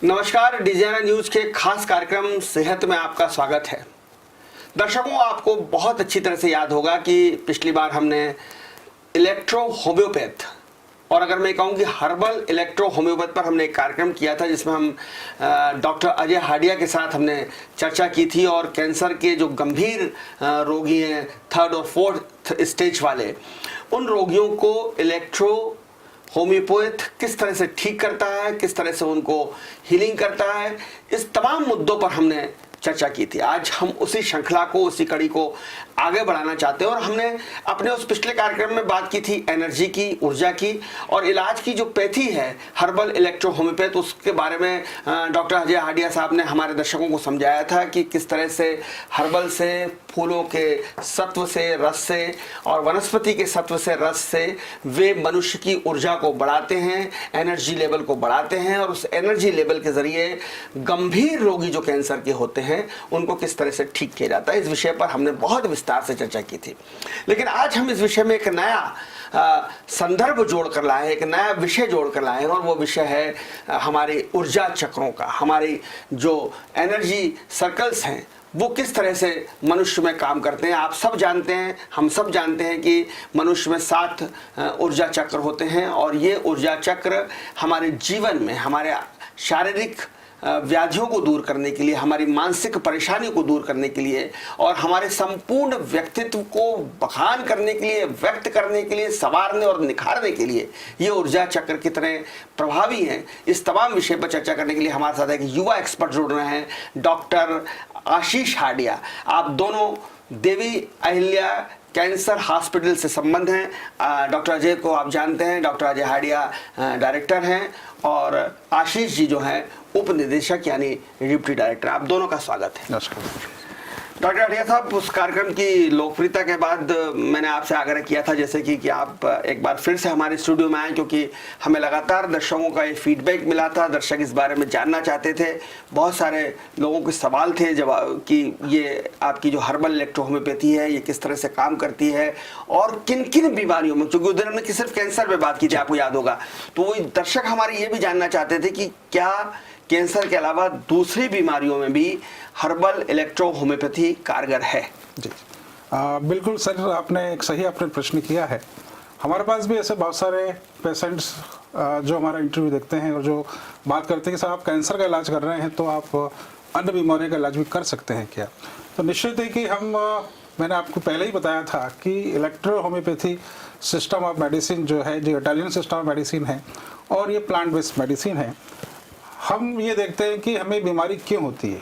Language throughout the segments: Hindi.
नमस्कार, डिजाइनर न्यूज के खास कार्यक्रम सेहत में आपका स्वागत है। दर्शकों, आपको बहुत अच्छी तरह से याद होगा कि पिछली बार हमने इलेक्ट्रो होम्योपैथ और अगर मैं कहूँ कि हर्बल इलेक्ट्रो होम्योपैथ पर हमने एक कार्यक्रम किया था जिसमें हम डॉक्टर अजय हाडिया के साथ हमने चर्चा की थी और कैंसर के जो गंभीर रोगी हैं, 3rd और 4th स्टेज वाले, उन रोगियों को इलेक्ट्रो होम्योपैथ किस तरह से ठीक करता है, किस तरह से उनको हीलिंग करता है, इस तमाम मुद्दों पर हमने चर्चा की थी। आज हम उसी श्रृंखला को, उसी कड़ी को आगे बढ़ाना चाहते हैं और हमने अपने उस पिछले कार्यक्रम में बात की थी एनर्जी की, ऊर्जा की और इलाज की जो पैथी है हर्बल इलेक्ट्रो होम्योपैथ, उसके बारे में डॉक्टर अजय हाडिया साहब ने हमारे दर्शकों को समझाया था कि किस तरह से हर्बल से, फूलों के सत्व से, रस से और वनस्पति के सत्व से, रस से वे मनुष्य की ऊर्जा को बढ़ाते हैं, एनर्जी लेवल को बढ़ाते हैं और उस एनर्जी लेवल के जरिए गंभीर रोगी जो कैंसर के होते हैं उनको किस तरह से ठीक किया जाता है। इस विषय पर हमने बहुत विस्तार से चर्चा की थी, लेकिन आज हम इस विषय में एक नया संदर्भ जोड़कर लाए हैं, एक नया विषय जोड़कर लाए हैं और वो विषय है हमारी ऊर्जा चक्रों का। हमारी जो एनर्जी सर्कल्स हैं वो किस तरह से मनुष्य में काम करते हैं। आप सब जानते हैं, हम सब जानते हैं कि मनुष्य में 7 ऊर्जा चक्र होते हैं और ये ऊर्जा चक्र हमारे जीवन में, हमारे शारीरिक व्याधियों को दूर करने के लिए, हमारी मानसिक परेशानियों को दूर करने के लिए और हमारे संपूर्ण व्यक्तित्व को बखान करने के लिए, व्यक्त करने के लिए, संवारने और निखारने के लिए ये ऊर्जा चक्र कितने प्रभावी हैं, इस तमाम विषय पर चर्चा करने के लिए हमारे साथ एक युवा एक्सपर्ट जुड़ रहे हैं, डॉक्टर आशीष हाडिया। आप दोनों देवी अहिल्या कैंसर हॉस्पिटल से संबंध हैं। डॉक्टर अजय को आप जानते हैं, डॉक्टर अजय हाडिया डायरेक्टर हैं और आशीष जी जो हैं उप निदेशक यानी डिप्टी डायरेक्टर। आप दोनों का स्वागत है। नमस्कार डॉक्टर हाडिया साहब, उस कार्यक्रम की लोकप्रियता के बाद मैंने आपसे आग्रह किया था जैसे कि आप एक बार फिर से हमारे स्टूडियो में आए, क्योंकि हमें लगातार दर्शकों का ये फीडबैक मिला था, दर्शक इस बारे में जानना चाहते थे, बहुत सारे लोगों के सवाल थे जवाब कि ये आपकी जो हर्बल इलेक्ट्रो होम्योपैथी है ये किस तरह से काम करती है और किन किन बीमारियों में, क्योंकि उधर हमने सिर्फ कैंसर पे बात की थी, आपको याद होगा, तो वो दर्शक हमारे ये भी जानना चाहते थे कि क्या कैंसर के अलावा दूसरी बीमारियों में भी हर्बल इलेक्ट्रो होम्योपैथी कारगर है। जी बिल्कुल सर, आपने प्रश्न किया है। हमारे पास भी ऐसे बहुत सारे पेशेंट्स जो हमारा इंटरव्यू देखते हैं और जो बात करते हैं कि सर आप कैंसर का इलाज कर रहे हैं तो आप अन्य बीमारियों का इलाज भी कर सकते हैं क्या। तो निश्चित है कि मैंने आपको पहले ही बताया था कि electro homeopathy system of medicine जो है, जो इटालियन सिस्टम ऑफ मेडिसिन है और ये प्लांट बेस्ड मेडिसिन है। हम ये देखते हैं कि हमें बीमारी क्यों होती है।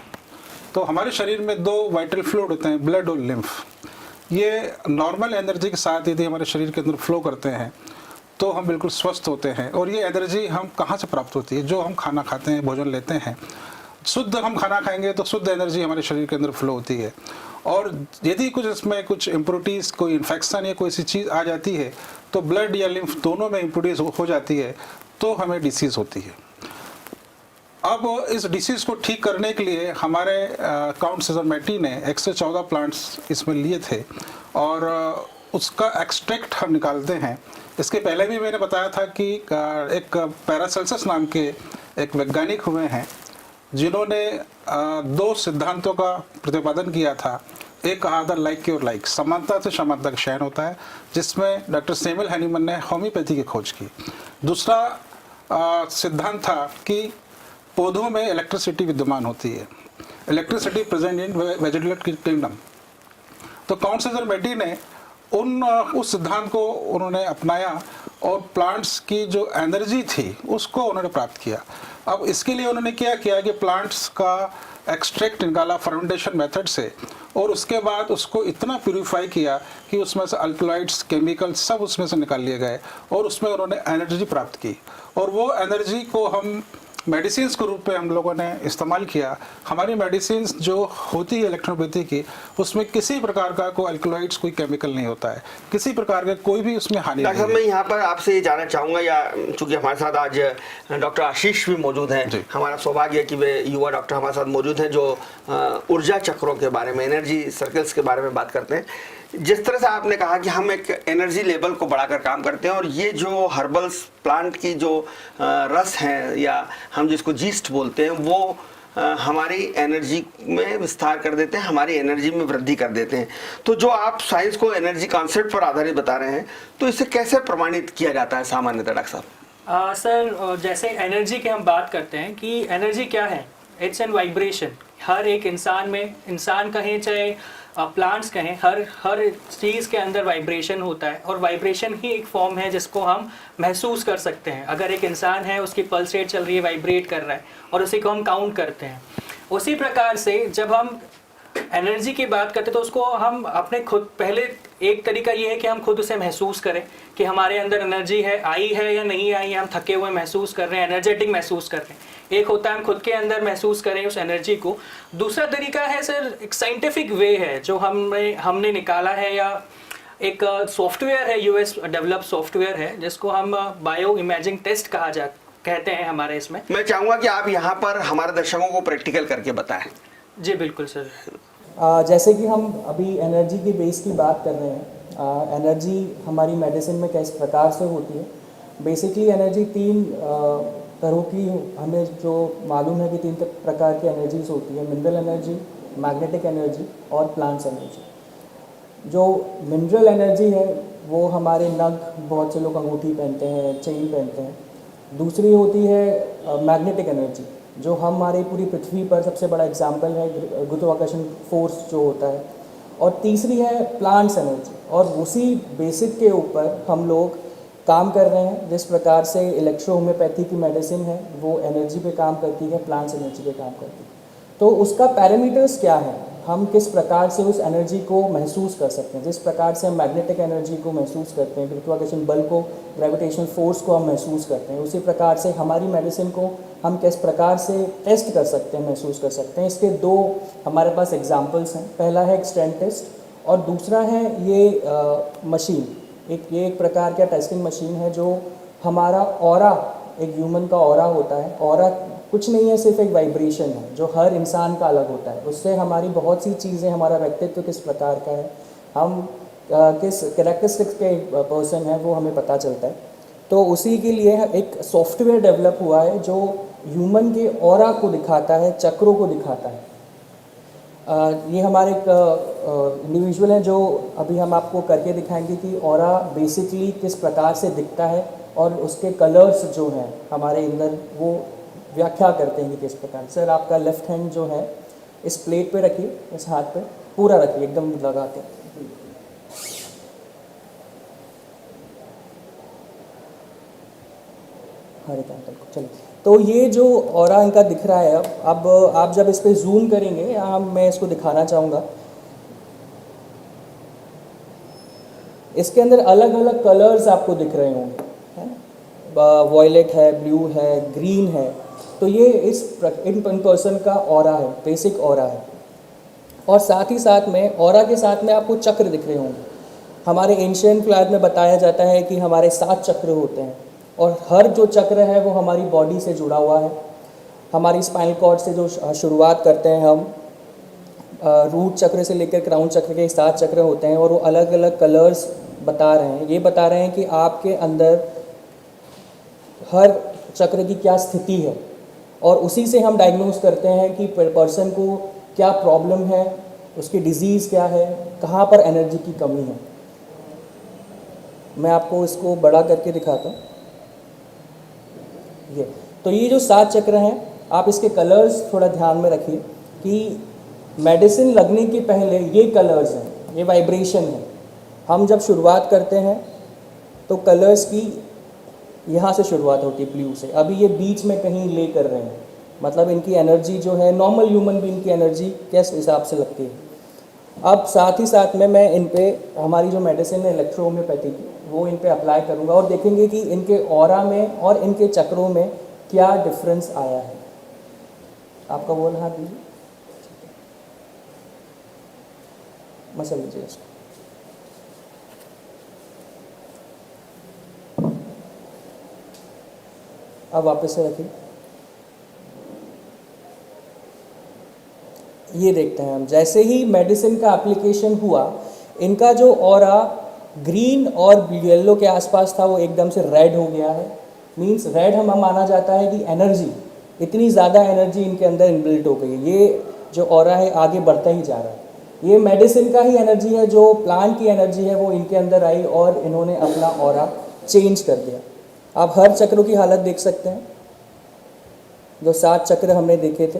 तो हमारे शरीर में 2 वाइटल फ्लूइड होते हैं, ब्लड और लिम्फ। ये नॉर्मल एनर्जी के साथ यदि हमारे शरीर के अंदर फ्लो करते हैं तो हम बिल्कुल स्वस्थ होते हैं। और ये एनर्जी हम कहाँ से प्राप्त होती है? जो हम खाना खाते हैं, भोजन लेते हैं, शुद्ध हम खाना खाएंगे तो शुद्ध एनर्जी हमारे शरीर के अंदर फ्लो होती है। और यदि कुछ इसमें कुछ इम्प्योरिटीज़, कोई इन्फेक्शन या कोई ऐसी चीज़ आ जाती है तो ब्लड या लिम्फ दोनों में इम्प्योरिटीज़ हो जाती है तो हमें डिसीज़ होती है। अब इस डिसीज़ को ठीक करने के लिए हमारे काउंट सिजरमेटी ने 114 प्लांट्स इसमें लिए थे और उसका एक्सट्रैक्ट हम निकालते हैं। इसके पहले भी मैंने बताया था कि एक पैरासेल्सस नाम के एक वैज्ञानिक हुए हैं जिन्होंने 2 सिद्धांतों का प्रतिपादन किया था। एक कहा था लाइक क्योर लाइक, समानता से समानता का शयन होता है, जिसमें डॉक्टर सैमुअल हैनीमन ने होम्योपैथी की खोज की। दूसरा सिद्धांत था कि पौधों में इलेक्ट्रिसिटी विद्यमान होती है, electricity present in vegetable kingdom. तो काउंट सिजरमेटी ने उस सिद्धांत को उन्होंने अपनाया और प्लांट्स की जो एनर्जी थी उसको उन्होंने प्राप्त किया। अब इसके लिए उन्होंने क्या किया कि प्लांट्स का एक्सट्रैक्ट निकाला फर्मेंटेशन मेथड से और उसके बाद उसको इतना प्यूरिफाई किया कि उसमें से अल्कलॉइड्स, केमिकल्स सब उसमें से निकाल लिए गए और उसमें उन्होंने एनर्जी प्राप्त की। और वो एनर्जी को हम मेडिसिन्स के रूप में हम लोगों ने इस्तेमाल किया। हमारी मेडिसिन्स जो होती है इलेक्ट्रोपैथी की, उसमें किसी प्रकार का कोई अल्कलॉइड्स, कोई केमिकल नहीं होता है, किसी प्रकार का कोई भी उसमें हानि नहीं है। मैं यहाँ पर आपसे ये जानना चाहूँगा, या चूंकि हमारे साथ आज डॉक्टर आशीष भी मौजूद हैं, हमारा सौभाग्य है कि वे युवा डॉक्टर हमारे साथ मौजूद हैं जो ऊर्जा चक्रों के बारे में, एनर्जी सर्कल्स के बारे में बात करते हैं। जिस तरह से आपने कहा कि हम एक एनर्जी लेवल को बढ़ाकर काम करते हैं, और ये जो हर्बल्स प्लांट की जो रस है या हम जिसको जीस्ट बोलते हैं, वो हमारी एनर्जी में विस्तार कर देते हैं, हमारी एनर्जी में वृद्धि कर देते हैं। तो जो आप साइंस को एनर्जी कॉन्सेप्ट पर आधारित बता रहे हैं, तो इसे कैसे प्रमाणित किया जाता है सामान्यतः डॉक्टर साहब? सर, जैसे एनर्जी की हम बात करते हैं कि एनर्जी क्या है, इट्स एन वाइब्रेशन। हर एक इंसान में, इंसान कहें चाहे प्लांट्स कहें, हर चीज़ के अंदर वाइब्रेशन होता है, और वाइब्रेशन ही एक फॉर्म है जिसको हम महसूस कर सकते हैं। अगर एक इंसान है, उसकी पल्स रेट चल रही है, वाइब्रेट कर रहा है, और उसी को हम काउंट करते हैं। उसी प्रकार से जब हम एनर्जी की बात करते हैं तो उसको हम अपने खुद, पहले एक तरीका ये है कि हम खुद उसे महसूस करें कि हमारे अंदर एनर्जी है, आई है या नहीं आई है, हम थके हुए महसूस कर रहे हैं, एनर्जेटिक महसूस कर रहे हैं। एक होता है हम खुद के अंदर महसूस करें उस एनर्जी को। दूसरा तरीका है सर, एक साइंटिफिक वे है जो हमने निकाला है, या एक सॉफ्टवेयर है, यूएस डेवलप सॉफ्टवेयर है, जिसको हम बायो इमेजिंग टेस्ट कहते हैं हमारे इसमें। मैं चाहूँगा कि आप यहाँ पर हमारे दर्शकों को प्रैक्टिकल करके बताएं। जी बिल्कुल सर। जैसे कि हम अभी एनर्जी की बेस की बात कर रहे हैं, एनर्जी हमारी मेडिसिन में किस प्रकार से होती है। बेसिकली एनर्जी तीन तरह की हमें जो मालूम है कि तीन प्रकार की एनर्जीज होती है: मिनरल एनर्जी, मैग्नेटिक एनर्जी और प्लांट्स एनर्जी। जो मिनरल एनर्जी है वो हमारे नग, बहुत से लोग अंगूठी पहनते हैं, चेन पहनते हैं। दूसरी होती है मैग्नेटिक एनर्जी, जो हमारी पूरी पृथ्वी पर सबसे बड़ा एग्जाम्पल है, गुरुत्वाकर्षण फोर्स जो होता है। और तीसरी है प्लांट्स एनर्जी, और उसी बेसिक के ऊपर हम लोग काम कर रहे हैं। जिस प्रकार से इलेक्ट्रो होम्योपैथी की मेडिसिन है वो एनर्जी पे काम करती है, प्लांट्स एनर्जी पे काम करती है। तो उसका पैरामीटर्स क्या है, हम किस प्रकार से उस एनर्जी को महसूस कर सकते हैं। जिस प्रकार से हम मैग्नेटिक एनर्जी को महसूस करते हैं, गुरुत्वाकर्षण बल को, ग्रेविटेशनल फोर्स को हम महसूस करते हैं, उसी प्रकार से हमारी मेडिसिन को हम किस प्रकार से टेस्ट कर सकते हैं, महसूस कर सकते हैं। इसके दो हमारे पास एग्जांपल्स हैं। पहला है एक स्ट्रेंथ टेस्ट, और दूसरा है ये मशीन। ये एक प्रकार का टेस्टिंग मशीन है जो हमारा ऑरा, एक ह्यूमन का ऑरा होता है। ऑरा कुछ नहीं है, सिर्फ एक वाइब्रेशन है जो हर इंसान का अलग होता है। उससे हमारी बहुत सी चीज़ें, हमारा व्यक्तित्व किस प्रकार का है, हम किस कैरेक्टरिस्टिक्स के पर्सन है, वो हमें पता चलता है। तो उसी के लिए एक सॉफ्टवेयर डेवलप हुआ है जो ह्यूमन के ऑरा को दिखाता है, चक्रों को दिखाता है। ये हमारे एक इंडिविजुअल है जो अभी हम आपको करके दिखाएंगे कि ऑरा बेसिकली किस प्रकार से दिखता है, और उसके कलर्स जो हैं हमारे अंदर वो व्याख्या करते हैं कि किस प्रकार। सर आपका लेफ्ट हैंड जो है इस प्लेट पे रखिए, इस हाथ पे पूरा रखिए, एकदम लगा के। हरे कैंटल को चलिए। तो ये जो ऑरा इनका दिख रहा है, अब आप जब इस पे जूम करेंगे, यहाँ मैं इसको दिखाना चाहूँगा। इसके अंदर अलग अलग कलर्स आपको दिख रहे होंगे, है, वॉयलेट है, ब्लू है, ग्रीन है। तो ये इन पर्सन का ऑरा है, बेसिक ऑरा है। और साथ ही साथ में ऑरा के साथ में आपको चक्र दिख रहे होंगे। हमारे एंशिएंट क्लास में बताया जाता है कि हमारे 7 चक्र होते हैं, और हर जो चक्र है वो हमारी बॉडी से जुड़ा हुआ है। हमारी स्पाइनल कॉर्ड से जो शुरुआत करते हैं हम, रूट चक्र से लेकर क्राउन चक्र के 7 चक्र होते हैं, और वो अलग अलग कलर्स बता रहे हैं। ये बता रहे हैं कि आपके अंदर हर चक्र की क्या स्थिति है, और उसी से हम डायग्नोज करते हैं कि पर्सन को क्या प्रॉब्लम है, उसकी डिजीज़ क्या है, कहाँ पर एनर्जी की कमी है। मैं आपको इसको बड़ा करके दिखाता हूँ। ये जो 7 चक्र हैं, आप इसके कलर्स थोड़ा ध्यान में रखिए कि मेडिसिन लगने के पहले ये कलर्स हैं, ये वाइब्रेशन है। हम जब शुरुआत करते हैं तो कलर्स की यहाँ से शुरुआत होती है, ब्लू से। अभी ये बीच में कहीं ले कर रहे हैं, मतलब इनकी एनर्जी जो है, नॉर्मल ह्यूमन भी इनकी एनर्जी किस हिसाब से लगती है। अब साथ ही साथ में मैं इन पे हमारी जो मेडिसिन है इलेक्ट्रो होम्योपैथी की, वो इन पे अप्लाई करूँगा, और देखेंगे कि इनके ऑरा में और इनके चक्रों में क्या डिफरेंस आया है। आपका वो हाथ दीजिए, मसल लीजिए इसको। अब वापस से रखिए। ये देखते हैं हम, जैसे ही मेडिसिन का एप्लीकेशन हुआ, इनका जो ऑरा ग्रीन और येलो के आसपास था वो एकदम से रेड हो गया है। मींस रेड हम माना जाता है कि एनर्जी, इतनी ज़्यादा एनर्जी इनके अंदर इनबिल्ट हो गई है। ये जो ऑरा है आगे बढ़ता ही जा रहा है। ये मेडिसिन का ही एनर्जी है, जो प्लांट की एनर्जी है वो इनके अंदर आई और इन्होंने अपना ऑरा चेंज कर दिया। आप हर चक्रों की हालत देख सकते हैं, जो 7 चक्र हमने देखे थे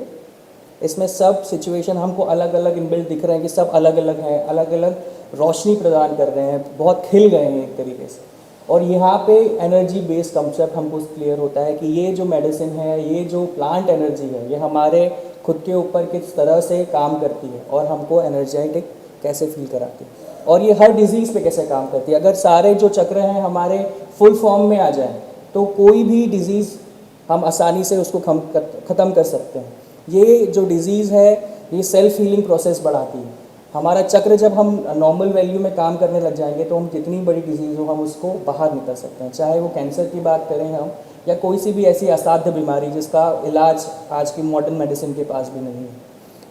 इसमें सब सिचुएशन हमको अलग अलग इनबिल्ट दिख रहे हैं कि सब अलग अलग हैं, अलग अलग रोशनी प्रदान कर रहे हैं, बहुत खिल गए हैं एक तरीके से। और यहाँ पे एनर्जी बेस्ड कंसेप्ट हमको क्लियर होता है कि ये जो मेडिसिन है, ये जो प्लांट एनर्जी है, ये हमारे खुद के ऊपर किस तरह से काम करती है और हमको एनर्जेटिक कैसे फील कराती है और ये हर डिजीज़ पे कैसे काम करती है। अगर सारे जो चक्र हैं हमारे फुल फॉर्म में आ जाएं तो कोई भी डिज़ीज़ हम आसानी से उसको ख़त्म कर सकते हैं। ये जो डिज़ीज़ है ये सेल्फ हीलिंग प्रोसेस बढ़ाती है। हमारा चक्र जब हम नॉर्मल वैल्यू में काम करने लग जाएंगे तो हम जितनी बड़ी डिजीज़ हो हम उसको बाहर निकल सकते हैं, चाहे वो कैंसर की बात करें हम या कोई सी भी ऐसी असाध्य बीमारी जिसका इलाज आज की मॉडर्न मेडिसिन के पास भी नहीं है।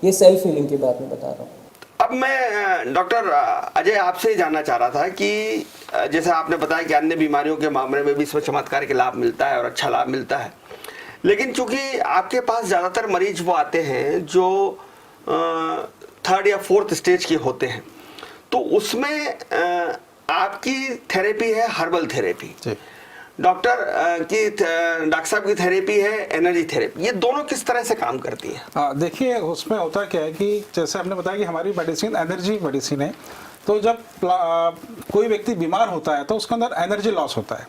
ये सेल्फ हीलिंग की बात मैं बता रहा हूँ। अब मैं डॉक्टर अजय आपसे ही जानना चाह रहा था कि जैसे आपने बताया कि अन्य बीमारियों के मामले में भी इसमें चमत्कार के लाभ मिलता है और अच्छा लाभ मिलता है, लेकिन चूंकि आपके पास ज़्यादातर मरीज वो आते हैं जो 3rd या 4th स्टेज के होते हैं, तो उसमें आपकी थेरेपी है हर्बल थेरेपी, डॉक्टर साहब की थेरेपी है एनर्जी थेरेपी। ये दोनों किस तरह से काम करती है? देखिए उसमें होता क्या है कि जैसे हमने बताया कि हमारी मेडिसिन एनर्जी मेडिसिन है, तो जब कोई व्यक्ति बीमार होता है तो उसके अंदर एनर्जी लॉस होता है,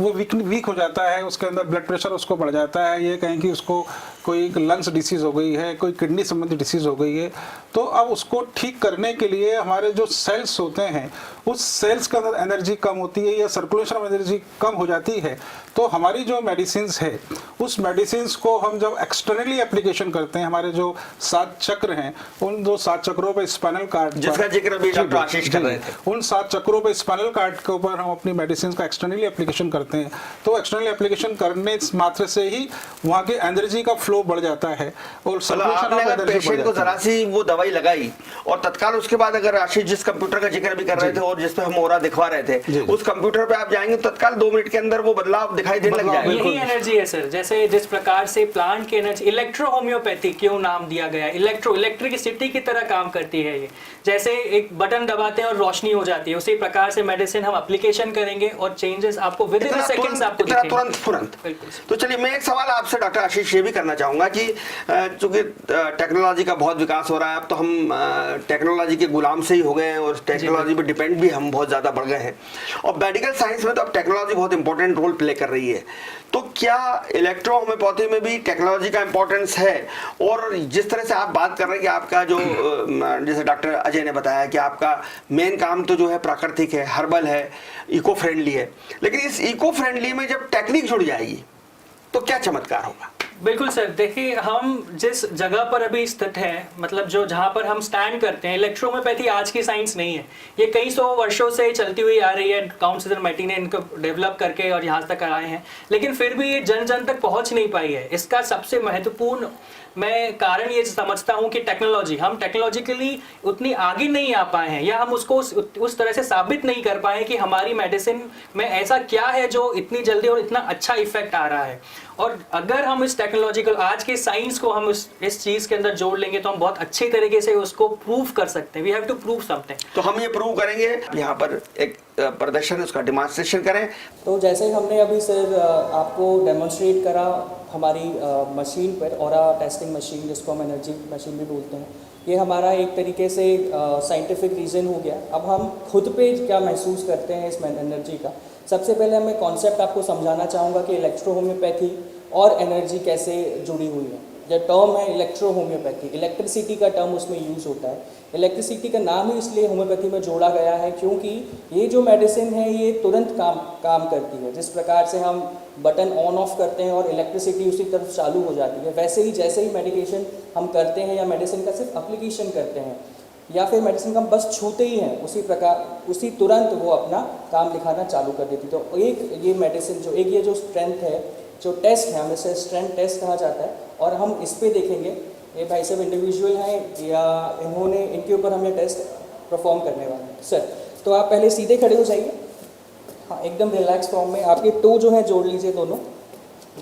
वो वीक हो जाता है, उसके अंदर ब्लड प्रेशर उसको बढ़ जाता है, ये कहें कि उसको कोई लंग्स डिसीज़ हो गई है, कोई किडनी संबंधी डिसीज़ हो गई है। तो अब उसको ठीक करने के लिए हमारे जो सेल्स होते हैं उस सेल्स के अंदर एनर्जी कम होती है या सर्कुलेशन ऑफ एनर्जी कम हो जाती है, तो हमारी जो मेडिसिन्स है उस मेडिसिन्स को हम जब एक्सटर्नली एप्लीकेशन करते हैं, हमारे जो 7 चक्र हैं उन 7 चक्रों पर स्पाइनल कार्ड जिसका जिक्र अभी डॉक्टर आशीष कर रहे थे, उन 7 चक्रों पर स्पाइनल कार्ड के ऊपर हम अपनी मेडिसिन का एक्सटर्नली एप्लीकेशन करते हैं। तो एक्सटर्नल एप्लीकेशन करने मात्र से ही वहाँ के एनर्जी का फ्लो बढ़ जाता है और पेशेंट को जरा सी वो दवाई लगाई और तत्काल उसके बाद अगर आशीष जिस कंप्यूटर का जिक्र भी कर रहे थे और जिस पे हम ओरा दिखवा रहे थे उस कंप्यूटर पे आप जाएंगे तत्काल 2 मिनट के अंदर वो बदलाव दिखाई देने लग जाएगा। यही एनर्जी है सर, जैसे जिस प्रकार से प्लांट की एनर्जी, इलेक्ट्रो होम्योपैथी क्यों नाम दिया गया, इलेक्ट्रिसिटी की तरह काम करती है ये। जैसे एक बटन दबाते हैं और रोशनी हो जाती है, उसी प्रकार से मेडिसिन हम एप्लीकेशन करेंगे और चेंजेस आपको विद इन सेकंड्स आपको दिखेंगे तुरंत। तो चलिए मैं एक सवाल आपसे डॉक्टर आशीष ये भी करना चाहूंगा कि चूंकि टेक्नोलॉजी का बहुत विकास हो रहा है, अब तो हम टेक्नोलॉजी के गुलाम से ही हो गए हैं और टेक्नोलॉजी पे डिपेंड भी हम बहुत ज़्यादा बढ़ गए हैं और मेडिकल साइंस में तो अब टेक्नोलॉजी बहुत इंपॉर्टेंट रोल प्ले कर रही है। तो क्या इलेक्ट्रो होम्योपैथी में भी टेक्नोलॉजी का इंपॉर्टेंस है? और जिस तरह से आप बात कर रहे हैं कि आपका जो जैसे डॉक्टर अजय ने बताया कि आपका मेन काम तो जो है प्राकृतिक है, हर्बल है, इको फ्रेंडली है, लेकिन इस इको फ्रेंडली में जब टेक्निक जुड़ जाएगी तो क्या चमत्कार होगा? बिल्कुल सर, देखिए हम जिस जगह पर अभी स्थित हैं, मतलब जो जहाँ पर हम स्टैंड करते हैं, इलेक्ट्रोहोम्योपैथी आज की साइंस नहीं है, ये कई सौ वर्षों से चलती हुई आ रही है। काउंसिलर मैटी ने इनको डेवलप करके और यहाँ तक आए हैं, लेकिन फिर भी ये जन जन तक पहुँच नहीं पाई है। इसका सबसे महत्वपूर्ण मैं कारण ये समझता हूँ कि टेक्नोलॉजी, हम टेक्नोलॉजिकली उतनी आगे नहीं आ पाए हैं या हम उसको उस तरह से साबित नहीं कर पाए कि हमारी मेडिसिन में ऐसा क्या है जो इतनी जल्दी और इतना अच्छा इफेक्ट आ रहा है। और अगर हम इस टेक्नोलॉजिकल आज के साइंस को हम इस चीज़ के अंदर जोड़ लेंगे तो हम बहुत अच्छे तरीके से उसको प्रूव कर सकते हैं। We have to prove something. तो हम ये प्रूव करेंगे, यहाँ पर एक प्रदर्शन उसका डिमॉन्स्ट्रेशन करें। तो जैसे हमने अभी सर आपको डेमोन्स्ट्रेट करा हमारी मशीन पर, ऑरा टेस्टिंग मशीन जिसको हम एनर्जी मशीन भी बोलते हैं, ये हमारा एक तरीके से साइंटिफिक रीज़न हो गया। अब हम खुद पे क्या महसूस करते हैं इस एनर्जी का, सबसे पहले मैं कॉन्सेप्ट आपको समझाना चाहूँगा कि इलेक्ट्रो होम्योपैथी और एनर्जी कैसे जुड़ी हुई है। जो टर्म है इलेक्ट्रो होम्योपैथी, इलेक्ट्रिसिटी का टर्म उसमें यूज़ होता है। इलेक्ट्रिसिटी का नाम ही इसलिए होम्योपैथी में जोड़ा गया है क्योंकि ये जो मेडिसिन है ये तुरंत काम करती है। जिस प्रकार से हम बटन ऑन ऑफ करते हैं और इलेक्ट्रिसिटी उसी तरफ चालू हो जाती है, वैसे ही जैसे ही मेडिकेशन हम करते हैं या मेडिसिन का सिर्फ एप्लीकेशन करते हैं या फिर मेडिसिन का हम बस छूते ही हैं, उसी प्रकार उसी तुरंत वो अपना काम दिखाना चालू कर देती। तो एक ये मेडिसिन जो ये जो स्ट्रेंथ है, जो टेस्ट है, हमें इसे स्ट्रेंथ टेस्ट कहा जाता है और हम इस पे देखेंगे। ये भाई साहब इंडिविजुअल हैं या इन्होंने इनके ऊपर हम ये टेस्ट परफॉर्म करने वाले हैं। सर तो आप पहले सीधे खड़े हो जाइए, हाँ एकदम रिलैक्स फॉर्म में। आपके टो जो है जोड़ लीजिए, दोनों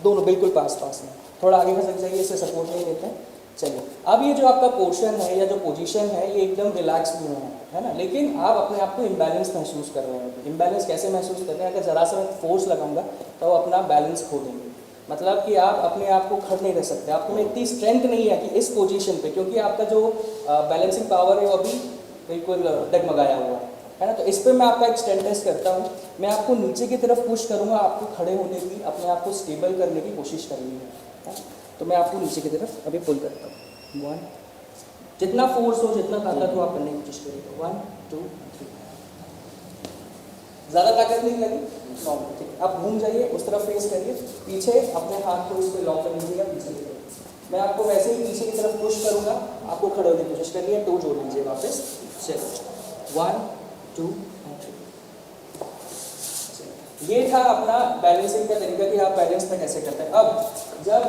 दोनों बिल्कुल पास पास में, थोड़ा आगे खसक जाइए, इससे सपोर्ट नहीं लेते हैं। चलिए, अब ये जो आपका पोर्शन है या जो पोजीशन है ये एकदम रिलैक्स भी है ना, लेकिन आप अपने आप को इम्बैलेंस महसूस कर रहे हैं। इम्बैलेंस कैसे महसूस करते हैं? अगर ज़रा सा मैं फोर्स लगाऊंगा तो अपना बैलेंस खो देंगे, मतलब कि आप अपने आप को खड़ नहीं रह सकते, आप में इतनी स्ट्रेंथ नहीं है कि इस पोजीशन पे, क्योंकि आपका जो बैलेंसिंग पावर है वो अभी बिल्कुल डगमगाया हुआ है ना। तो इस पर मैं आपका एक स्ट्रेंथ टेस्ट करता हूँ। मैं आपको नीचे की तरफ पुश करूँगा, आपको खड़े होने की, अपने आप को स्टेबल करने की कोशिश करनी है। तो मैं आपको नीचे की तरफ अभी पुल करता हूँ। 1, जितना फोर्स हो, जितना ताकत हो आप करने की कोशिश करिएगा। 1 2 3। ज़्यादा ताकत नहीं लगी, नॉर्मल, ठीक। आप घूम जाइए, उस तरफ फेस करिए, पीछे अपने हाथ को इस पर लॉक कर लीजिएगा, पीछे की तरफ। मैं आपको वैसे ही पीछे की तरफ पुश करूँगा, आपको खड़े होने की कोशिश करनी है, टो जोड़ लीजिए वापस। चलिए 1 2 3। ये था अपना बैलेंसिंग का तरीका कि आप बैलेंस में कैसे करते हैं। अब जब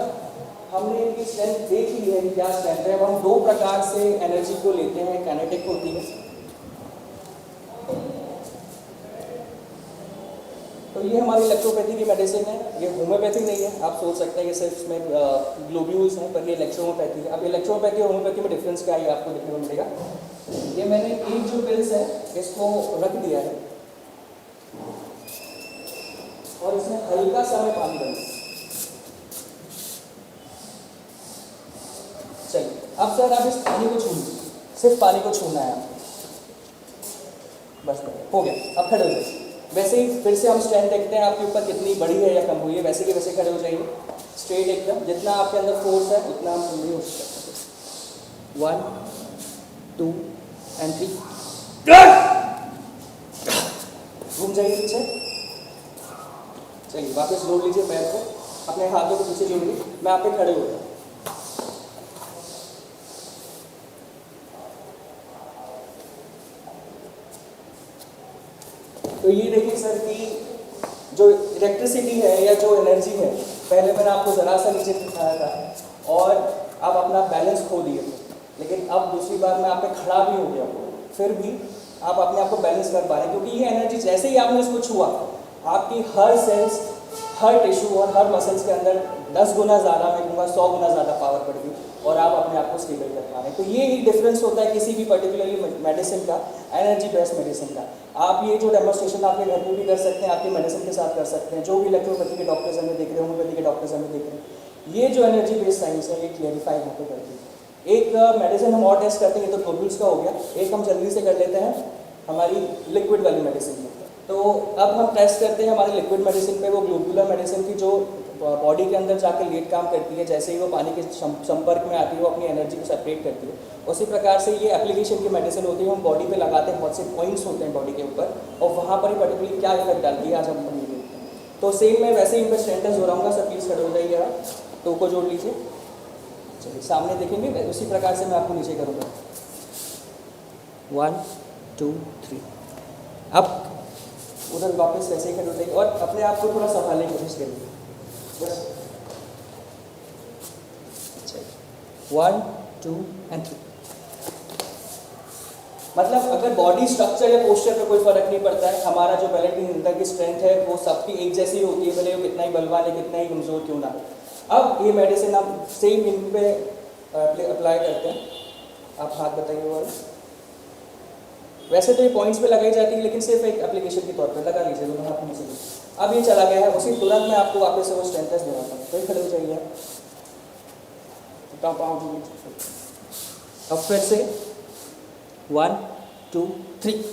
हमने इनकी स्ट्रेंथ देख ली है, क्या स्ट्रेंथ है, अब हम 2 प्रकार से एनर्जी को लेते हैं। काइनेटिक होती है, तो ये हमारी इलेक्ट्रोपैथी की मेडिसिन है, ये होम्योपैथी नहीं है। आप सोच सकते हैं कि सिर्फ इसमें ग्लोब्यूल्स हैं, पर ये इलेक्ट्रोपैथी है। अब इलेक्ट्रोपैथी और होम्योपैथी में डिफरेंस क्या है आपको देखने को मिलेगा। ये मैंने एक जो पिल्स है इसको रख दिया है और इसमें हल्का सा मैं पानी डालूं। चलिए, अब सर आप इस पानी को छूना, सिर्फ पानी को छूना है आपको, बस हो गया। अब खड़े हो जाइए। वैसे ही फिर से हम स्ट्रेंथ देखते हैं आपके ऊपर कितनी बड़ी है या कम हुई है। वैसे के वैसे खड़े हो जाइए, स्ट्रेट एकदम, जितना आपके अंदर फोर्स है उतना हम पूरी हो सकते हैं। 1 2 and 3। घूम जाइए पीछे। चलिए, वापस जोड़ लीजिए पैर को, अपने हाथों को पीछे जोड़िए। मैं आप पे खड़े हो गया। तो ये देखिए सर कि जो इलेक्ट्रिसिटी है या जो एनर्जी है, पहले मैंने आपको ज़रा सा नीचे दिखाया था और आप अपना बैलेंस खो दिए थे, लेकिन अब दूसरी बार मैं आप पे खड़ा भी हो गया, फिर भी आप अपने आप को बैलेंस कर पा रहे हैं, क्योंकि ये एनर्जी जैसे ही आपने इसको छुआ, आपकी हर सेल्स, हर टिश्यू और हर मसल्स के अंदर 10 गुना ज़्यादा, मैं कहूँगा 100 गुना ज़्यादा पावर बढ़ गई और आप अपने आप को स्टेबल कर पा रहे हैं। तो ये एक डिफरेंस होता है किसी भी पर्टिकुलरली मेडिसिन का, एनर्जी बेस्ड मेडिसिन का। आप ये जो डेमोस्ट्रेशन आपके घर में भी कर सकते हैं, आपकी मेडिसिन के साथ कर सकते हैं। जो भी इलेक्ट्रोपैथी के डॉक्टर्स हमें देख रहे हैं, होम्योपैथी के डॉक्टर्स हमें देख रहे हैं, ये जो एनर्जी बेस्ड साइंस है ये क्लियरिफाई यहाँ पे करती है। एक मेडिसिन हम और टेस्ट करते हैं, ये तो ग्लोब्यूल्स का हो गया। एक हम जल्दी से कर लेते हैं हमारी लिक्विड वाली मेडिसिन में। तो अब हम टेस्ट करते हैं हमारी लिक्विड मेडिसिन पे, वो ग्लोबुलर मेडिसिन की जो बॉडी के अंदर जाकर लेट काम करती है, जैसे ही वो पानी के संपर्क में आती है वो अपनी एनर्जी को सेपरेट करती है। उसी प्रकार से ये एप्लीकेशन की मेडिसिन होती है, हम बॉडी पे लगाते हैं, बहुत से पॉइंट्स होते हैं बॉडी के ऊपर, और वहाँ पर ही पर्टिकुलरली क्या इफेक्ट डालती है आज हम ये देखते हैं। तो सेम मैं वैसे ही इन पर स्ट्रेंथनेस हो रहा हूँ सर, प्लीज़ खड़े हो जाइए आप, तो को जोड़ लीजिए। चलिए, सामने देखेंगे, उसी प्रकार से मैं आपको नीचे करूँगा। 1 2 3। अब उधर वापस वैसे ही खड़े हो जाइए और अपने आप को थोड़ा संभालने की कोशिश करिए, बस। 1 2 and 3। मतलब अगर बॉडी स्ट्रक्चर या पोस्चर पे कोई फर्क नहीं पड़ता है, हमारा जो बैलेंसिंग की स्ट्रेंथ है वो सबकी एक जैसी होती है, भले वो कितना ही बलवान है, कितना ही कमजोर क्यों ना हो। अब ये मेडिसिन हम सेम इन पे अप्लाई करते हैं। आप हाथ बताइए, और वैसे तो ये पॉइंट्स पे लगाई जाती है, लेकिन सिर्फ एक एप्लीकेशन के तौर पे लगा लीजिए दोनों हाथों में से। अब ये चला गया है, उसी तुरंत मैं आपको वापस से वो स्ट्रेंथ टेस्ट दिखाता हूँ। कोई खड़े हो जाइए, अब फिर से 1 2 3।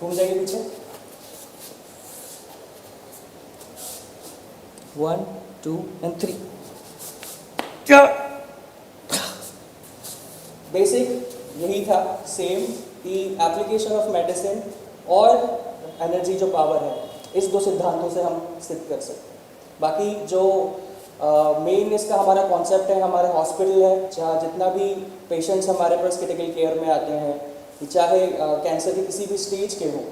घूम जाइए पीछे। 1 2 and 3। बेसिक यही था, सेम कि एप्लीकेशन ऑफ मेडिसिन और एनर्जी जो पावर है, इस 2 सिद्धांतों से हम सिद्ध कर सकते हैं। बाकी जो मेन इसका हमारा कॉन्सेप्ट है, हमारे हॉस्पिटल है, जहाँ जितना भी पेशेंट्स हमारे पास क्रिटिकल केयर में आते हैं, चाहे कैंसर के किसी भी स्टेज के हों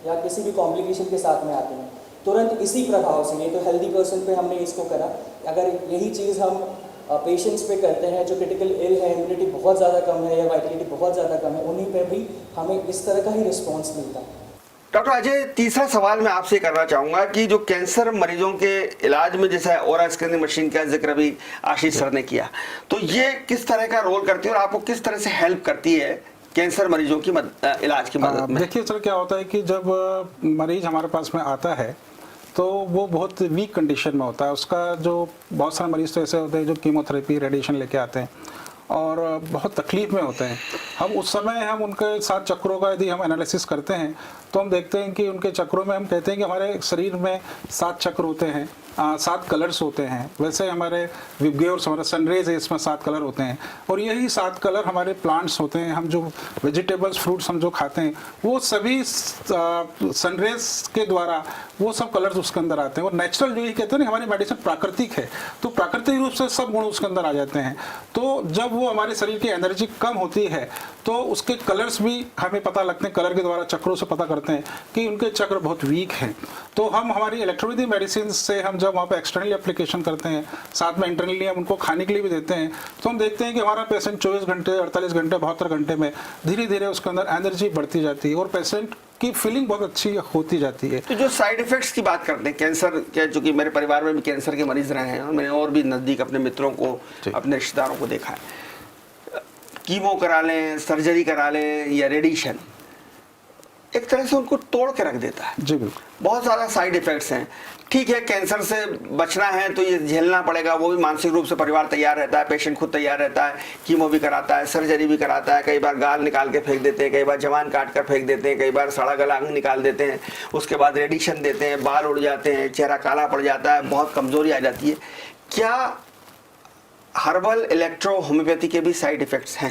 या किसी भी कॉम्प्लिकेशन के साथ में आते हैं, तुरंत इसी प्रभाव से, ये तो हेल्दी पर्सन पे हमने इसको करा, अगर यही चीज़ हम पेशेंट्स पे करते हैं जो क्रिटिकल इल है, इम्यूनिटी बहुत ज़्यादा कम है या वाइटलिटी बहुत ज़्यादा कम है, उन्हीं पे भी हमें इस तरह का ही रिस्पॉन्स मिलता है। डॉक्टर अजय, तीसरा सवाल मैं आपसे करना चाहूंगा कि जो कैंसर मरीजों के इलाज में जैसा ऑरा स्कैनिंग मशीन का जिक्र भी आशीष सर ने किया, तो ये किस तरह का रोल करती है और आपको किस तरह से हेल्प करती है कैंसर मरीजों की इलाज की मदद में? देखिए सर, क्या होता है कि जब मरीज हमारे पास में आता है तो वो बहुत वीक कंडीशन में होता है। उसका जो बहुत सारे मरीज तो ऐसे होते हैं जो कीमोथेरेपी रेडिएशन लेके आते हैं और बहुत तकलीफ में होते हैं। हम उस समय हम उनके 7 चक्रों का यदि हम एनालिसिस करते हैं तो हम देखते हैं कि उनके चक्रों में हम कहते हैं कि हमारे शरीर में 7 चक्र होते हैं, 7 कलर्स होते हैं। वैसे हमारे विबग्योर्स, हमारा सनरेज है, इसमें 7 कलर होते हैं और यही 7 कलर हमारे प्लांट्स होते हैं। हम जो वेजिटेबल्स, फ्रूट्स हम जो खाते हैं वो सभी सनरेज के द्वारा वो सब कलर्स उसके अंदर आते हैं। और नेचुरल जो ये कहते हैं ना, हमारी मेडिसिन प्राकृतिक है, तो प्राकृतिक रूप से सब गुण उसके अंदर आ जाते हैं। तो जब वो हमारे शरीर की एनर्जी कम होती है तो उसके कलर्स भी हमें पता लगते हैं, कलर के द्वारा चक्रों से पता करते हैं कि उनके चक्र बहुत वीक हैं। तो हम हमारी इलेक्ट्रोपैथी मेडिसिन से हम जब वहाँ पे एक्सटर्नली एप्लीकेशन करते हैं, साथ में इंटरनली हम उनको खाने के लिए भी देते हैं, तो हम देखते हैं कि हमारा पेशेंट 24 घंटे, 48 घंटे, 72 घंटे में धीरे धीरे उसके अंदर एनर्जी बढ़ती जाती है और पेशेंट की फीलिंग बहुत अच्छी होती जाती है। तो जो साइड इफेक्ट्स की बात करते हैं कैंसर के, चूंकि मेरे परिवार में भी कैंसर के मरीज रहे हैं और मैंने और भी नज़दीक अपने मित्रों को, अपने रिश्तेदारों को देखा है, कीमो करा लें, सर्जरी करा लें या रेडिएशन, एक तरह से उनको तोड़ के रख देता है। जी बिल्कुल, बहुत ज़्यादा साइड इफेक्ट्स हैं। ठीक है, कैंसर से बचना है तो ये झेलना पड़ेगा, वो भी मानसिक रूप से परिवार तैयार रहता है, पेशेंट खुद तैयार रहता है, कीमो भी कराता है, सर्जरी भी कराता है, कई बार गाल निकाल के फेंक देते हैं, कई बार जवान काट कर फेंक देते हैं, कई बार सड़ा गला अंग निकाल देते हैं, उसके बाद रेडिएशन देते हैं, बाल उड़ जाते हैं, चेहरा काला पड़ जाता है, बहुत कमजोरी आ जाती है। क्या हर्बल इलेक्ट्रो होम्योपैथी के भी साइड इफेक्ट्स हैं?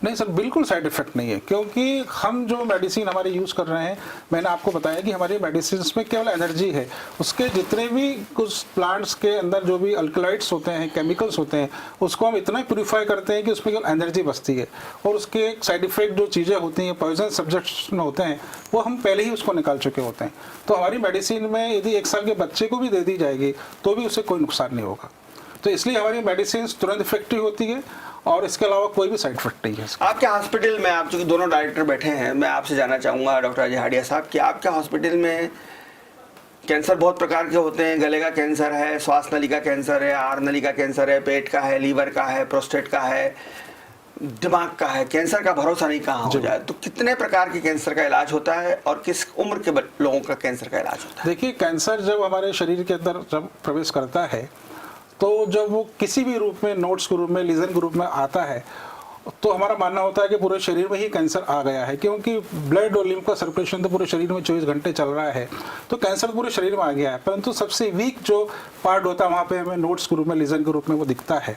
नहीं सर, बिल्कुल साइड इफेक्ट नहीं है, क्योंकि हम जो मेडिसिन हमारे यूज़ कर रहे हैं, मैंने आपको बताया कि हमारी मेडिसिन में केवल एनर्जी है। उसके जितने भी कुछ प्लांट्स के अंदर जो भी अल्कलाइड्स होते हैं, केमिकल्स होते हैं, उसको हम इतना प्यूरिफाई करते हैं कि उसमें केवल एनर्जी बचती है और उसके साइड इफेक्ट जो चीज़ें होती हैं, पॉइजन सब्जेक्ट्स होते हैं, वो हम पहले ही उसको निकाल चुके होते हैं। तो हमारी मेडिसिन में यदि 1 साल के बच्चे को भी दे दी जाएगी तो भी उससे कोई नुकसान नहीं होगा। तो इसलिए हमारी मेडिसिन तुरंत इफेक्टिव होती है और इसके अलावा कोई भी साइड इफेक्ट नहीं है। आपके हॉस्पिटल में, आप चूंकि दोनों डायरेक्टर बैठे हैं, मैं आपसे जानना चाहूँगा डॉक्टर अजय हाडिया साहब कि आपके हॉस्पिटल में कैंसर बहुत प्रकार के होते हैं। गले का कैंसर है, श्वास नली का कैंसर है, आहार नली का कैंसर है, पेट का है, लीवर का है, प्रोस्टेट का है, दिमाग का है। कैंसर का भरोसा नहीं कहाँ हो जाए। तो कितने प्रकार के कैंसर का इलाज होता है और किस उम्र के लोगों का कैंसर का इलाज होता है? देखिए, कैंसर जब हमारे शरीर के अंदर जब प्रवेश करता है तो जब वो किसी भी रूप में, नोड्स के रूप में, लीजन के रूप में आता है, तो हमारा मानना होता है कि पूरे शरीर में ही कैंसर आ गया है, क्योंकि ब्लड और लिम्फ का सर्कुलेशन तो पूरे शरीर में 24 घंटे चल रहा है, तो कैंसर पूरे शरीर में आ गया है। परंतु सबसे वीक जो पार्ट होता है वहाँ पे हमें नोड्स के रूप में, लीजन के रूप में वो दिखता है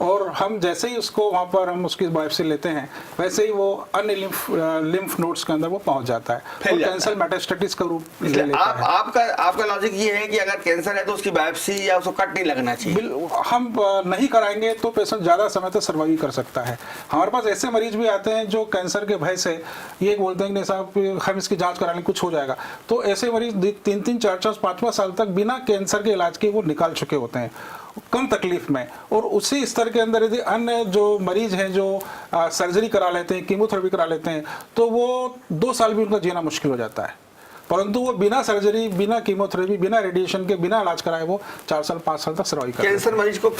और हम जैसे ही उसको वहाँ पर हम उसकी बायोप्सी लेते हैं, वैसे ही वो अन्य लिम्फ नोड्स के अंदर वो पहुँच जाता है और कैंसर मेटास्टेटिस का रूप ले लेता है। आपका लॉजिक ये है कि अगर कैंसर है तो उसकी बायोप्सी या उसको कट नहीं लगना चाहिए। हम नहीं कराएंगे तो पेशेंट ज़्यादा समय तक सर्वाइव कर सकता है। हमारे पास ऐसे मरीज भी आते हैं जो कैंसर के भय से ये बोलते हैं कि नहीं साहब, हम इसकी जांच करा लें, कुछ हो जाएगा। तो ऐसे मरीज 3-3, 4-4, 5-5 साल तक बिना कैंसर के इलाज के वो निकाल चुके होते हैं, कम तकलीफ में। और उसी स्तर के अंदर यदि अन्य जो मरीज हैं जो सर्जरी करा लेते हैं, कीमोथेरेपी करा लेते हैं, तो वो 2 साल भी उनका जीना मुश्किल हो जाता है। परंतु वो बिना सर्जरी, बिना कीमोथेरेपी, बिना रेडिएशन के, बिना इलाज कराए वो 4 साल 5 साल तक सर्वाइव कर। कैंसर मरीज को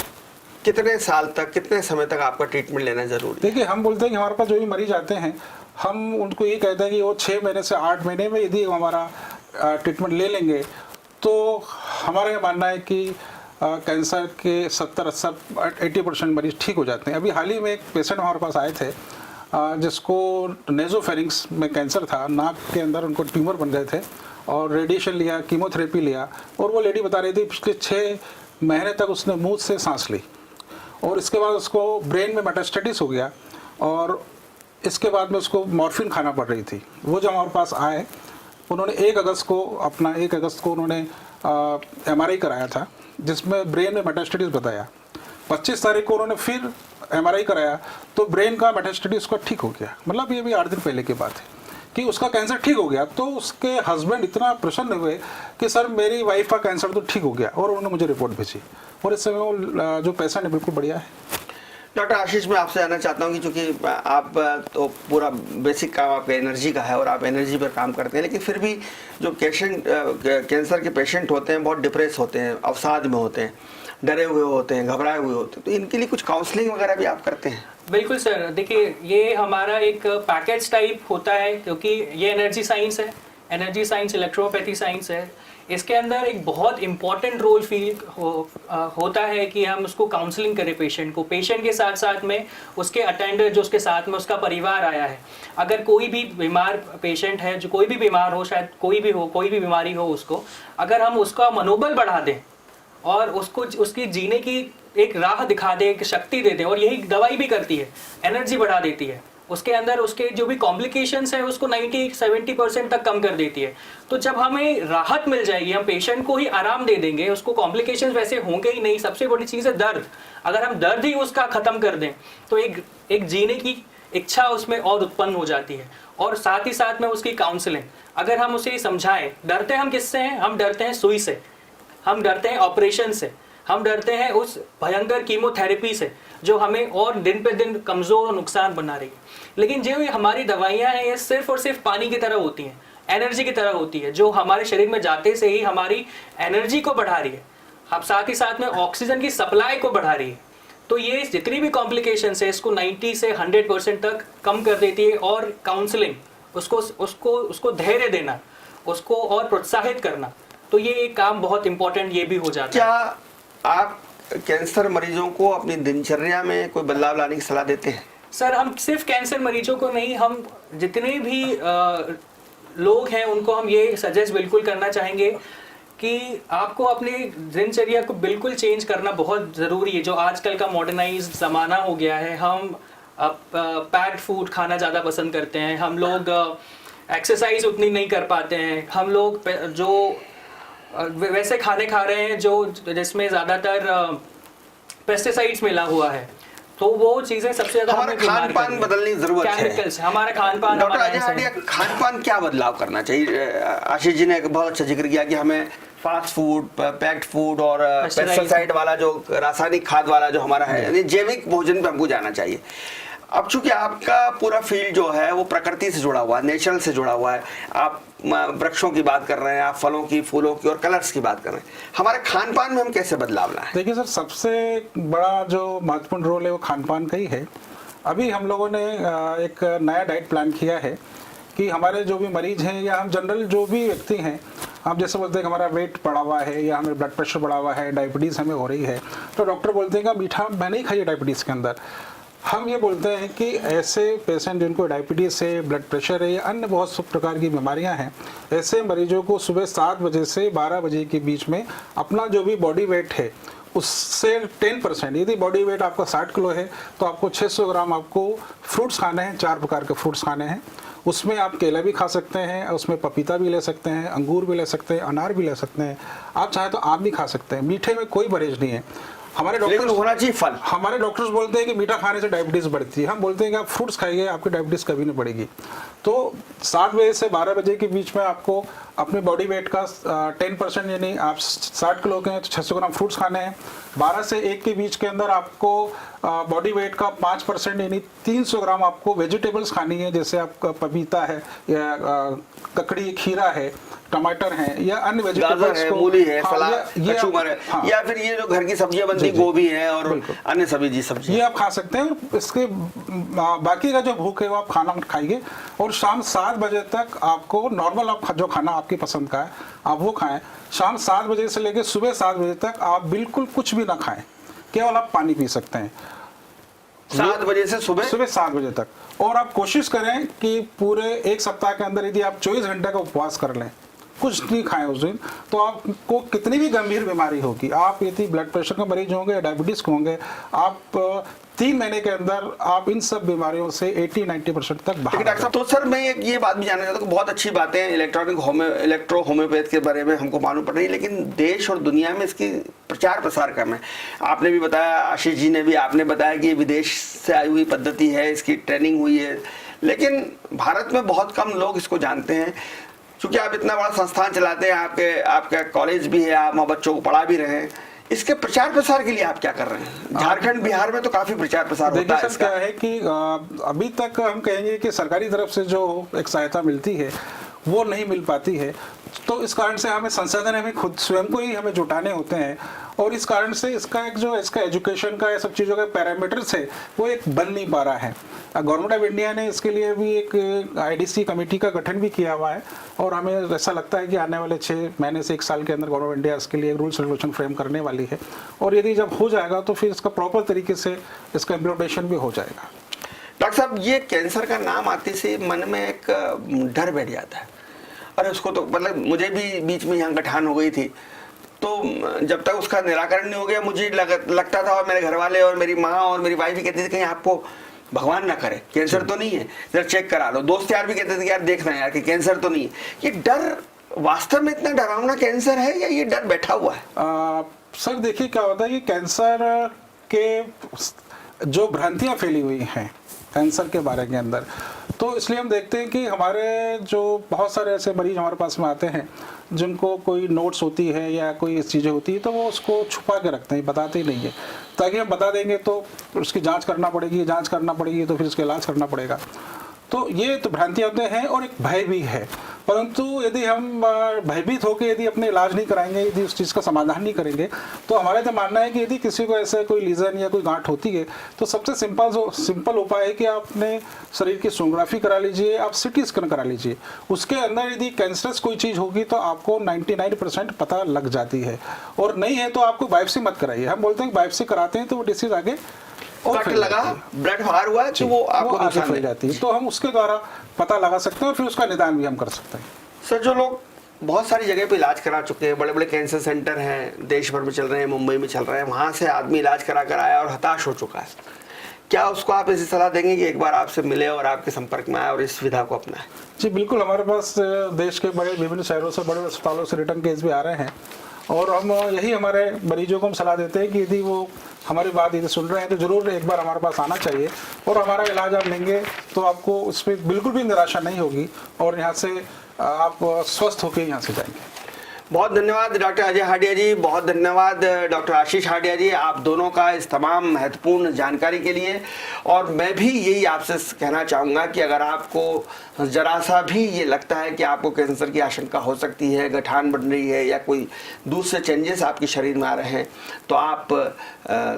कितने साल तक, कितने समय तक आपका ट्रीटमेंट लेना जरूरी? देखिए, हम बोलते हैं कि हमारे पास जो भी मरीज आते हैं, हम उनको ये कहते हैं कि वो 6 महीने से 8 महीने में यदि हमारा ट्रीटमेंट ले लेंगे तो हमारा ये मानना है कि कैंसर के 70-80% मरीज ठीक हो जाते हैं। अभी हाल ही में एक पेशेंट हमारे पास आए थे जिसको नेजोफेरिंक्स में कैंसर था, नाक के अंदर उनको ट्यूमर बन गए थे और रेडिएशन लिया, कीमोथेरेपी लिया, और वो लेडी बता रही थी पिछले 6 महीने तक उसने मुंह से सांस ली और इसके बाद उसको ब्रेन में मेटास्टेटिस हो गया और इसके बाद में उसको मॉर्फिन खाना पड़ रही थी। वो जब हमारे पास आए, उन्होंने 1 अगस्त को उन्होंने MRI कराया था जिसमें ब्रेन में मेटास्टेटिस बताया। 25 तारीख को उन्होंने फिर MRI कराया तो ब्रेन का मेटास्टेटिस का ठीक हो गया। मतलब ये भी 8 दिन पहले की बात है। कि उसका कैंसर ठीक हो गया, तो उसके हस्बैंड इतना प्रसन्न हुए कि सर मेरी वाइफ का कैंसर तो ठीक हो गया, और उन्होंने मुझे रिपोर्ट भेजी, और इस समय वो जो पेशेंट है बिल्कुल बढ़िया है। डॉक्टर आशीष, मैं आपसे जानना चाहता हूँ कि चूंकि आप तो पूरा बेसिक काम आपका एनर्जी का है और आप एनर्जी पर काम करते हैं, लेकिन फिर भी जो कैंसर के पेशेंट होते हैं बहुत डिप्रेस होते हैं, अवसाद में होते हैं, डरे हुए होते हैं, घबराए हुए होते हैं, तो इनके लिए कुछ काउंसलिंग वगैरह भी आप करते हैं? बिल्कुल सर, देखिए ये हमारा एक पैकेज टाइप होता है, क्योंकि ये एनर्जी साइंस है, एनर्जी साइंस इलेक्ट्रोपैथी साइंस है। इसके अंदर एक बहुत इंपॉर्टेंट रोल होता है कि हम उसको काउंसलिंग करें पेशेंट को, पेशेंट के साथ साथ में उसके अटेंडर जो उसके साथ में उसका परिवार आया है। अगर कोई भी बीमार पेशेंट है, जो कोई भी बीमार हो, शायद कोई भी हो, कोई भी बीमारी हो उसको, अगर हम उसका मनोबल बढ़ा दें और उसको उसकी जीने की एक राह दिखा दे, एक शक्ति दे दें, और यही दवाई भी करती है, एनर्जी बढ़ा देती है, उसके अंदर उसके जो भी कॉम्प्लिकेशंस है उसको 90-70% तक कम कर देती है। तो जब हमें राहत मिल जाएगी, हम पेशेंट को ही आराम दे देंगे, उसको कॉम्प्लिकेशंस वैसे होंगे ही नहीं। सबसे बड़ी चीज़ है दर्द, अगर हम दर्द ही उसका ख़त्म कर दें तो एक जीने की इच्छा उसमें और उत्पन्न हो जाती है। और साथ ही साथ में उसकी काउंसलिंग, अगर हम उसे समझाएं, डरते हम किससे हैं? हम डरते हैं सुई से, हम डरते हैं ऑपरेशन से, हम डरते हैं उस भयंकर कीमोथेरेपी से जो हमें और दिन पे दिन कमज़ोर और नुकसान बना रही है। लेकिन जो ये हमारी दवाइयाँ हैं, ये सिर्फ और सिर्फ पानी की तरह होती हैं, एनर्जी की तरह होती है, जो हमारे शरीर में जाते से ही हमारी एनर्जी को बढ़ा रही है, अब साथ ही साथ में ऑक्सीजन की सप्लाई को बढ़ा रही है। तो ये जितनी भी कॉम्प्लिकेशंस है इसको 90 से 100% तक कम कर देती है। और काउंसलिंग, उसको धैर्य देना, उसको और प्रोत्साहित करना, तो ये एक काम बहुत इंपॉर्टेंट ये भी हो जाता है। क्या आप कैंसर मरीजों को अपनी दिनचर्या में कोई बदलाव लाने की सलाह देते हैं? सर, हम सिर्फ कैंसर मरीजों को नहीं, हम जितने भी लोग हैं उनको हम ये सजेस्ट बिल्कुल करना चाहेंगे कि आपको अपनी दिनचर्या को बिल्कुल चेंज करना बहुत ज़रूरी है। जो आजकल का मॉडर्नाइज ज़माना हो गया है, हम पैक्ड फूड खाना ज़्यादा पसंद करते हैं, हम लोग एक्सरसाइज उतनी नहीं कर पाते हैं, हम लोग जो वैसे खाने खा रहे हैं जो जिसमें ज़्यादातर पेस्टिसाइड्स मिला हुआ है, तो वो चीज़ें सबसे ज़्यादा हमारा खान पान बदलने की जरूरत है। केमिकल्स, हमारा खान पान, डॉक्टर अजय हांडिया, खान पान क्या बदलाव करना चाहिए? आशीष जी ने बहुत अच्छा जिक्र किया कि हमें फास्ट फूड, पैक्ड फूड और पेस्टिसाइड वाला जो रासायनिक खाद वाला जो हमारा है, यानी जैविक भोजन पे हमको जाना चाहिए। अब चूंकि आपका पूरा फील्ड जो है वो प्रकृति से जुड़ा हुआ है, नेचर से जुड़ा हुआ है, आप वृक्षों की बात कर रहे हैं, आप फलों की, फूलों की और कलर्स की बात कर रहे हैं, हमारे खान पान में हम कैसे बदलाव लाएं? देखिए सर, सबसे बड़ा जो महत्वपूर्ण रोल है वो खान पान का ही है। अभी हम लोगों ने एक नया डाइट प्लान किया है कि हमारे जो भी मरीज हैं या हम जनरल जो भी व्यक्ति हैं, हम जैसे बोलते हैं कि हमारा वेट बढ़ा हुआ है या हमें ब्लड प्रेशर बढ़ा हुआ है, डायबिटीज़ हमें हो रही है, तो डॉक्टर बोलते हैं कि मीठा मैं नहीं खाइए डायबिटीज़ के अंदर। हम ये बोलते हैं कि ऐसे पेशेंट जिनको डायबिटीज़ है, ब्लड प्रेशर है या अन्य बहुत सब प्रकार की बीमारियां हैं, ऐसे मरीजों को सुबह 7 बजे से 12 बजे के बीच में अपना जो भी बॉडी वेट है उससे 10%, यदि बॉडी वेट आपका 60 किलो है तो आपको 600 ग्राम आपको फ्रूट्स खाने हैं, 4 प्रकार के फ्रूट्स खाने हैं। उसमें आप केला भी खा सकते हैं, उसमें पपीता भी ले सकते हैं, अंगूर भी ले सकते हैं, अनार भी ले सकते हैं, आप चाहे तो आम भी खा सकते हैं। मीठे में कोई परहेज नहीं है। हमारे डॉक्टर होना चाहिए फल। हमारे डॉक्टर्स बोलते हैं कि मीठा खाने से डायबिटीज़ बढ़ती है, हम बोलते हैं कि आप फ्रूट्स खाइए, आपकी डायबिटीज़ कभी नहीं बढ़ेगी। तो 7 बजे से 12 बजे के बीच में आपको अपने बॉडी वेट का 10%, यानी आप 60 किलो के हैं तो 600 ग्राम फ्रूट्स खाने हैं। 12 से 1 के बीच के अंदर आपको बॉडी वेट का 5% यानी 300 ग्राम आपको वेजिटेबल्स खानी है, जैसे आपका पपीता है या ककड़ी, खीरा है, टमाटर है या अन्य वेजिटेबल्स है, मूली है, सलाद, कचूमर है, या फिर ये जो घर की सब्जियां बनती है, गोभी है और अन्य सभी सब्जी, ये आप खा सकते हैं। और इसके बाकी का जो भूख है वो आप खाना खाइए और शाम 7 बजे तक आपको नॉर्मल आप जो खाना आपकी पसंद का है आप वो खाएं। शाम 7 बजे से लेकर सुबह 7 बजे तक आप बिल्कुल कुछ भी ना खाएं, केवल आप पानी पी सकते हैं 7 बजे से सुबह 7 बजे तक। और आप कोशिश करें कि पूरे 1 सप्ताह के अंदर यदि आप 24 घंटे का उपवास कर लें, कुछ नहीं खाएं उस दिन, तो आपको कितनी भी गंभीर बीमारी होगी, आप यदि ब्लड प्रेशर का मरीज होंगे या डायबिटीज़ के होंगे, आप 3 महीने के अंदर आप इन सब बीमारियों से 80-90% तक बाहर। डॉक्टर साहब, तो सर मैं ये बात भी जानना चाहता हूँ, बहुत अच्छी बातें इलेक्ट्रो होम्योपैथ के बारे में हमको मालूम पड़ रही है, लेकिन देश और दुनिया में इसकी प्रचार प्रसार करना है। आपने भी बताया, आशीष जी ने भी आपने बताया कि ये विदेश से आई हुई पद्धति है, इसकी ट्रेनिंग हुई है, लेकिन भारत में बहुत कम लोग इसको जानते हैं। क्योंकि आप इतना बड़ा संस्थान चलाते हैं, आपका कॉलेज भी है, आप बच्चों को पढ़ा भी रहे हैं, इसके प्रचार प्रसार के लिए आप क्या कर रहे हैं? झारखंड बिहार में तो काफी प्रचार प्रसार होता है इसका। क्या है कि अभी तक हम कहेंगे कि सरकारी तरफ से जो एक सहायता मिलती है वो नहीं मिल पाती है, तो इस कारण से हमें संसाधन हमें खुद स्वयं को ही हमें जुटाने होते हैं, और इस कारण से इसका एक जो इसका एजुकेशन का, ये सब चीज़ों का पैरामीटर्स है वो एक बन नहीं पा रहा है। गवर्नमेंट ऑफ इंडिया ने इसके लिए भी एक आईडीसी कमेटी का गठन भी किया हुआ है, और हमें ऐसा लगता है कि आने वाले 6 महीने से 1 साल के अंदर गवर्नमेंट ऑफ इंडिया इसके लिए एक रूल्स रेगुलेशन फ्रेम करने वाली है, और यदि जब हो जाएगा तो फिर इसका प्रॉपर तरीके से इसका इम्प्लीमेंटेशन भी हो जाएगा। डॉक्टर साहब, ये कैंसर का नाम आते से मन में एक डर बैठ जाता है, अरे उसको तो मतलब मुझे भी बीच में यहाँ गठान हो गई थी, तो जब तक उसका निराकरण नहीं हो गया मुझे लगता था, और मेरे घर वाले और मेरी माँ और मेरी वाइफ भी कहती थी कहीं आपको भगवान ना करे कैंसर तो नहीं है, जरा चेक करा लो। दोस्त यार भी कहते थे कि यार देखना यार कि कैंसर तो नहीं है। ये डर वास्तव में इतना डरावना कैंसर है या ये डर बैठा हुआ है? सर देखिए क्या होता है कि कैंसर के जो भ्रांतियाँ फैली हुई हैं कैंसर के बारे के अंदर, तो इसलिए हम देखते हैं कि हमारे जो बहुत सारे ऐसे मरीज हमारे पास में आते हैं जिनको कोई नोट्स होती है या कोई चीज़ें होती है, तो वो उसको छुपा के रखते हैं, बताते ही नहीं है, ताकि हम बता देंगे तो उसकी जांच करना पड़ेगी, जांच करना पड़ेगी तो फिर उसका इलाज करना पड़ेगा। तो ये तो भ्रांतियाँ होते हैं, और एक भय भी है। परंतु यदि हम भयभीत होकर यदि अपने इलाज नहीं कराएंगे, यदि उस चीज़ का समाधान नहीं करेंगे, तो हमारा तो मानना है कि यदि किसी को ऐसे कोई लीजन या कोई गांठ होती है, तो सबसे सिंपल उपाय है कि आप अपने शरीर की सोनोग्राफी करा लीजिए, आप सिटी स्कैन करा लीजिए। उसके अंदर यदि कैंसरस कोई चीज़ होगी तो आपको 99% पता लग जाती है, और नहीं है तो आपको बायोप्सी मत कराइए। हम बोलते हैं कि बायोप्सी कराते हैं तो वो डिसीज आगे और लगा ब्लड बाहर हुआ है तो वो आपको नुकसान फैल जाती है, तो हम उसके द्वारा पता लगा सकते हैं और फिर उसका निदान भी हम कर सकते हैं। सर, जो लोग बहुत सारी जगह पे इलाज करा चुके हैं, बड़े बड़े कैंसर सेंटर हैं देश भर में चल रहे हैं, मुंबई में चल रहे हैं, वहाँ से आदमी इलाज करा कर आया और हताश हो चुका है, क्या उसको आप ऐसी सलाह देंगे कि एक बार आपसे मिले और आपके संपर्क में आए और इस सुविधा को अपनाए? जी बिल्कुल, हमारे पास देश के बड़े विभिन्न शहरों से, बड़े अस्पतालों से रिटर्न केस भी आ रहे हैं, और हम यही हमारे मरीजों को हम सलाह देते हैं कि यदि वो हमारी बात यदि सुन रहे हैं तो ज़रूर एक बार हमारे पास आना चाहिए, और हमारा इलाज आप लेंगे तो आपको उसमें बिल्कुल भी निराशा नहीं होगी, और यहाँ से आप स्वस्थ होकर यहाँ से जाएंगे। बहुत धन्यवाद डॉक्टर अजय हाडिया जी, बहुत धन्यवाद डॉक्टर आशीष हाडिया जी, आप दोनों का इस तमाम महत्वपूर्ण जानकारी के लिए। और मैं भी यही आपसे कहना चाहूँगा कि अगर आपको ज़रा सा भी ये लगता है कि आपको कैंसर की आशंका हो सकती है, गठान बन रही है या कोई दूसरे चेंजेस आपके शरीर में आ रहे हैं, तो आप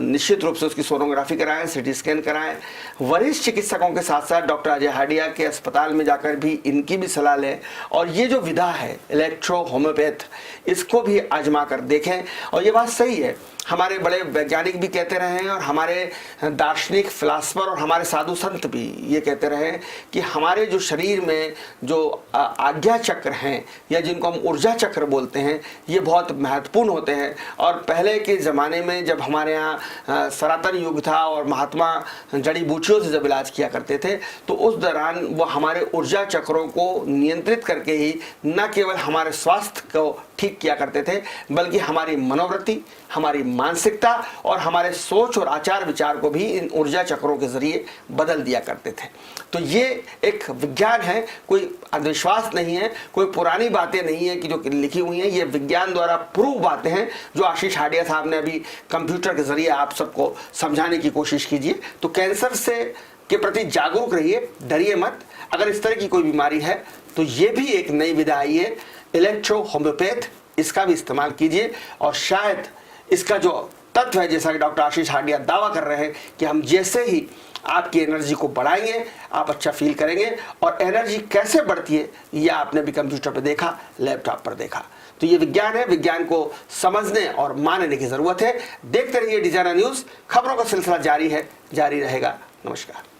निश्चित रूप से उसकी सोनोग्राफी कराएं, सिटी स्कैन कराएं। वरिष्ठ चिकित्सकों के साथ साथ डॉक्टर अजय हाडिया के अस्पताल में जाकर भी इनकी भी सलाह लें, और ये जो विधा है इलेक्ट्रो होम्योपैथ, इसको भी आजमा कर देखें। और ये बात सही है, हमारे बड़े वैज्ञानिक भी कहते रहे हैं, और हमारे दार्शनिक फिलासफर और हमारे साधु संत भी ये कहते रहे हैं कि हमारे जो शरीर में जो आज्ञा चक्र हैं, या जिनको हम ऊर्जा चक्र बोलते हैं, ये बहुत महत्वपूर्ण होते हैं। और पहले के ज़माने में जब हमारे यहाँ सनातन युग था और महात्मा जड़ी बूटियों से जब इलाज किया करते थे, तो उस दौरान वो हमारे ऊर्जा चक्रों को नियंत्रित करके ही न केवल हमारे स्वास्थ्य को ठीक किया करते थे, बल्कि हमारी मनोवृत्ति, हमारी मानसिकता और हमारे सोच और आचार विचार को भी इन ऊर्जा चक्रों के जरिए बदल दिया करते थे। तो ये एक विज्ञान है, कोई अंधविश्वास नहीं है, कोई पुरानी बातें नहीं है कि जो लिखी हुई हैं, ये विज्ञान द्वारा प्रूव बातें हैं, जो आशीष हाडिया साहब ने अभी कंप्यूटर के जरिए आप सबको समझाने की कोशिश कीजिए। तो कैंसर से के प्रति जागरूक रहिए, डरिए मत। अगर इस तरह की कोई बीमारी है तो ये भी एक नई विधा आई है इलेक्ट्रो होम्योपैथ, इसका भी इस्तेमाल कीजिए, और शायद इसका जो तत्व है, जैसा कि डॉक्टर आशीष हाडिया दावा कर रहे हैं कि हम जैसे ही आपकी एनर्जी को बढ़ाएंगे आप अच्छा फील करेंगे। और एनर्जी कैसे बढ़ती है ये आपने भी कंप्यूटर पर देखा, लैपटॉप पर देखा। तो ये विज्ञान है, विज्ञान को समझने और मानने की जरूरत है। देखते रहिए डिजाइनर न्यूज, खबरों का सिलसिला जारी है, जारी रहेगा। नमस्कार।